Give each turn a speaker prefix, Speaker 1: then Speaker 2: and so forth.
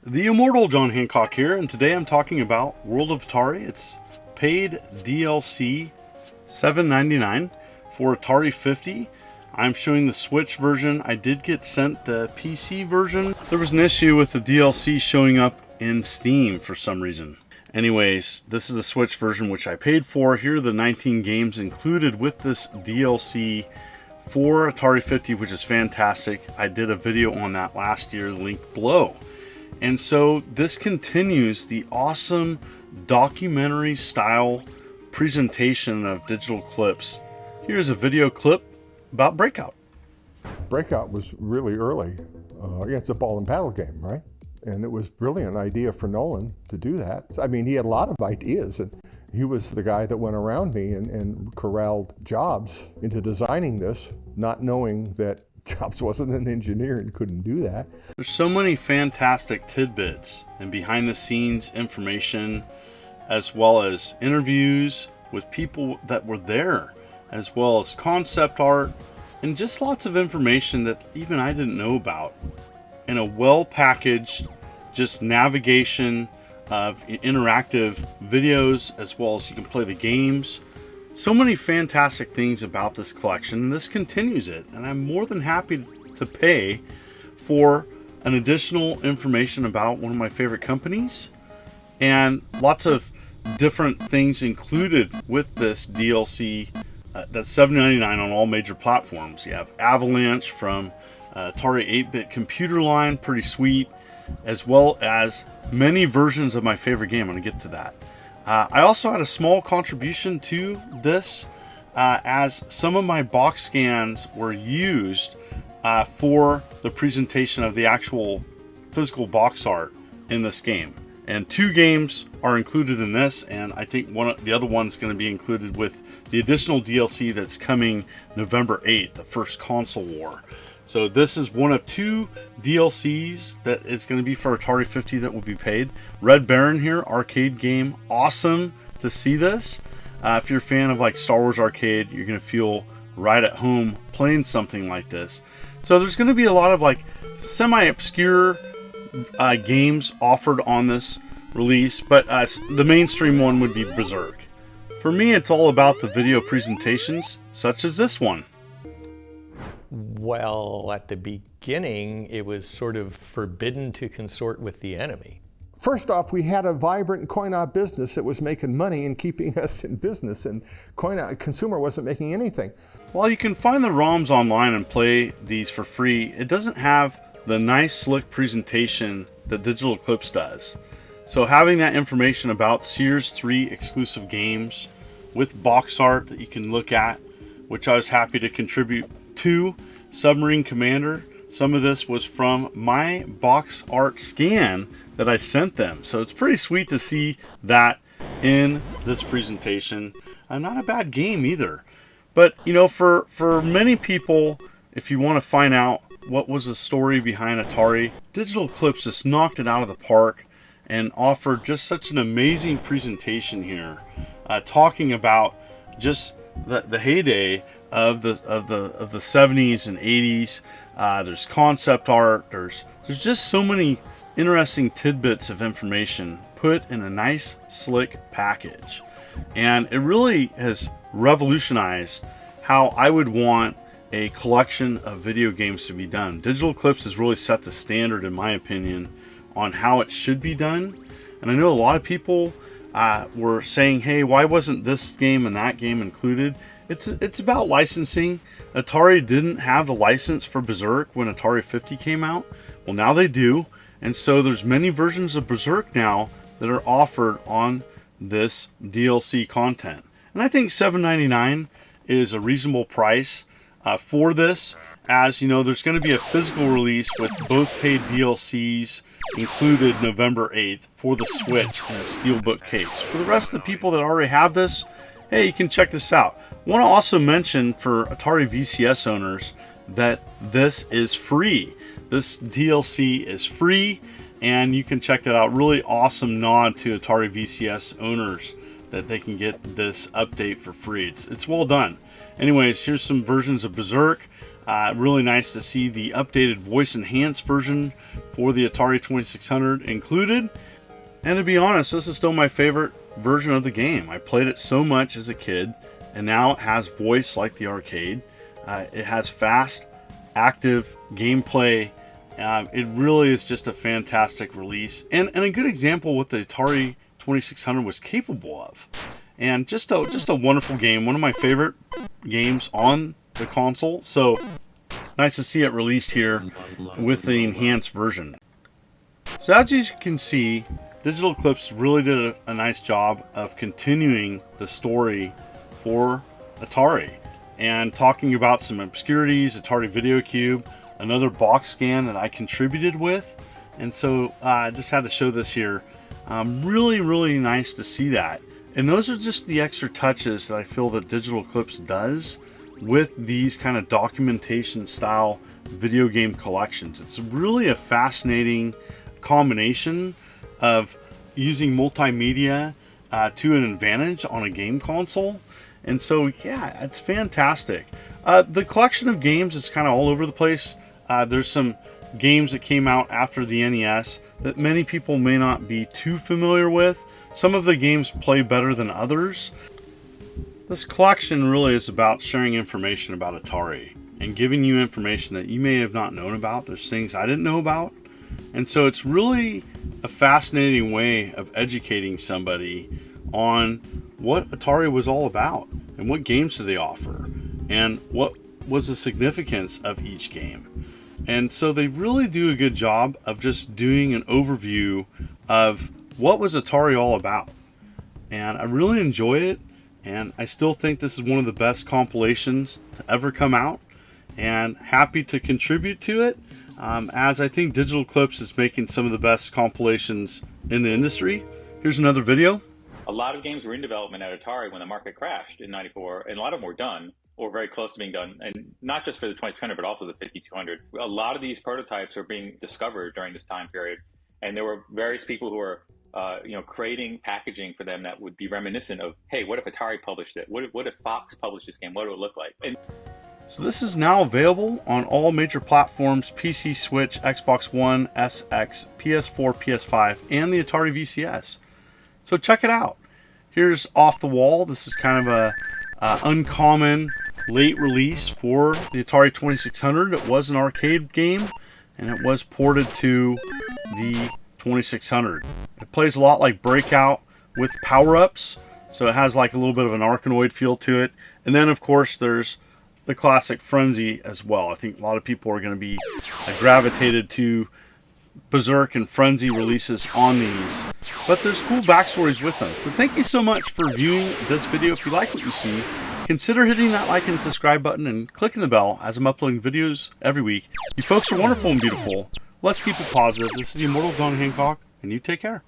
Speaker 1: The immortal John Hancock here, and today I'm talking about World of Atari. It's paid DLC $7.99 for Atari 50. I'm showing the Switch version. I did get sent the PC version. There was an issue with the DLC showing up in Steam for some reason. Anyways, this is the Switch version, which I paid for. Here are the 19 games included with this DLC for Atari 50, which is fantastic. I did a video on that last year, link below. And so this continues the awesome documentary style presentation of digital clips. Here's a video clip about Breakout.
Speaker 2: Breakout was really early. It's a ball and paddle game, right? And it was a brilliant idea for Nolan to do that. I mean, he had a lot of ideas, and he was the guy that went around me and corralled Jobs into designing this, not knowing that Jobs wasn't an engineer and couldn't do that.
Speaker 1: There's so many fantastic tidbits and behind the scenes information, as well as interviews with people that were there, as well as concept art, and just lots of information that even I didn't know about. In a well-packaged, just navigation of interactive videos, as well as you can play the games. So many fantastic things about this collection, and this continues it, and I'm more than happy to pay for an additional information about one of my favorite companies, and lots of different things included with this DLC. That's $7.99 on all major platforms. You have Avalanche from Atari 8-bit computer line, pretty sweet, as well as many versions of my favorite game. I'm going to get to that. I also had a small contribution to this, as some of my box scans were used for the presentation of the actual physical box art in this game. And 2 games are included in this, and I think the other one's going to be included with the additional DLC that's coming November 8th, the first console war. So this is one of 2 DLCs that is going to be for Atari 50 that will be paid. Red Baron here, arcade game. Awesome to see this. If you're a fan of like Star Wars arcade, you're going to feel right at home playing something like this. So there's going to be a lot of like semi-obscure games offered on this release, but the mainstream one would be Berserk. For me, it's all about the video presentations, such as this one.
Speaker 3: Well, at the beginning, it was sort of forbidden to consort with the enemy.
Speaker 2: First off, we had a vibrant coin-op business that was making money and keeping us in business, and coin-op consumer wasn't making anything.
Speaker 1: While you can find the ROMs online and play these for free, it doesn't have the nice, slick presentation that Digital Eclipse does. So having that information about Series 3 exclusive games with box art that you can look at, which I was happy to contribute to. Submarine Commander, some of this was from my box art scan that I sent them. So it's pretty sweet to see that in this presentation. Not a bad game either. But, you know, for many people, if you want to find out what was the story behind Atari, Digital Eclipse just knocked it out of the park and offered just such an amazing presentation here, talking about just the heyday of the 70s and 80s. There's concept art. There's just so many interesting tidbits of information put in a nice, slick package, and it really has revolutionized how I would want a collection of video games to be done. Digital Eclipse has really set the standard, in my opinion, on how it should be done. And I know a lot of people were saying, hey, why wasn't this game and that game included? It's about licensing. Atari didn't have the license for Berserk when Atari 50 came out. Well, now they do. And so there's many versions of Berserk now that are offered on this DLC content. And I think $7.99 is a reasonable price for this. As you know, there's going to be a physical release with both paid DLCs included November 8th for the Switch in a steelbook case. For the rest of the people that already have this, hey, you can check this out. I want to also mention for Atari VCS owners that this is free. This DLC is free, and you can check that out. Really awesome nod to Atari VCS owners that they can get this update for free. It's well done. Anyways, here's some versions of Berserk. Really nice to see the updated voice enhanced version for the Atari 2600 included. And to be honest, this is still my favorite version of the game. I played it so much as a kid, and now it has voice like the arcade. It has fast, active gameplay. It really is just a fantastic release, and a good example what the Atari 2600 was capable of. And just a wonderful game, one of my favorite games on the console. So nice to see it released here with the enhanced version. So as you can see, Digital Eclipse really did a nice job of continuing the story for Atari and talking about some obscurities, Atari Video Cube, another box scan that I contributed with. And so I just had to show this here. Really nice to see that. And those are just the extra touches that I feel that Digital Eclipse does with these kind of documentation style video game collections. It's really a fascinating combination of using multimedia to an advantage on a game console. And so, yeah, it's fantastic. The collection of games is kind of all over the place. There's some games that came out after the NES that many people may not be too familiar with. Some of the games play better than others. This collection really is about sharing information about Atari and giving you information that you may have not known about. There's things I didn't know about. And so it's really a fascinating way of educating somebody on what Atari was all about and what games did they offer and what was the significance of each game. And so they really do a good job of just doing an overview of what was Atari all about. And I really enjoy it, and I still think this is one of the best compilations to ever come out, and happy to contribute to it, as I think Digital Eclipse is making some of the best compilations in the industry. Here's another video.
Speaker 4: A lot of games were in development at Atari when the market crashed in '94, and a lot of them were done or very close to being done, and not just for the 2600, but also the 5200. A lot of these prototypes are being discovered during this time period, and there were various people who were creating packaging for them that would be reminiscent of, hey, what if Atari published it? What if Fox published this game? What would it look like? And
Speaker 1: so this is now available on all major platforms: PC, Switch, Xbox One, SX, PS4, PS5, and the Atari VCS. So check it out. Here's Off the Wall. This is kind of a uncommon late release for the Atari 2600. It was an arcade game, and it was ported to the 2600. It plays a lot like Breakout with power-ups, so it has like a little bit of an Arkanoid feel to it. And then of course there's the classic Frenzy as well. I think a lot of people are going to be gravitated to Berserk and Frenzy releases on these, but there's cool backstories with them. So thank you so much for viewing this video. If you like what you see, consider hitting that like and subscribe button and clicking the bell as I'm uploading videos every week. You folks are wonderful and beautiful. Let's keep it positive. This is the Immortal John Hancock, and you take care.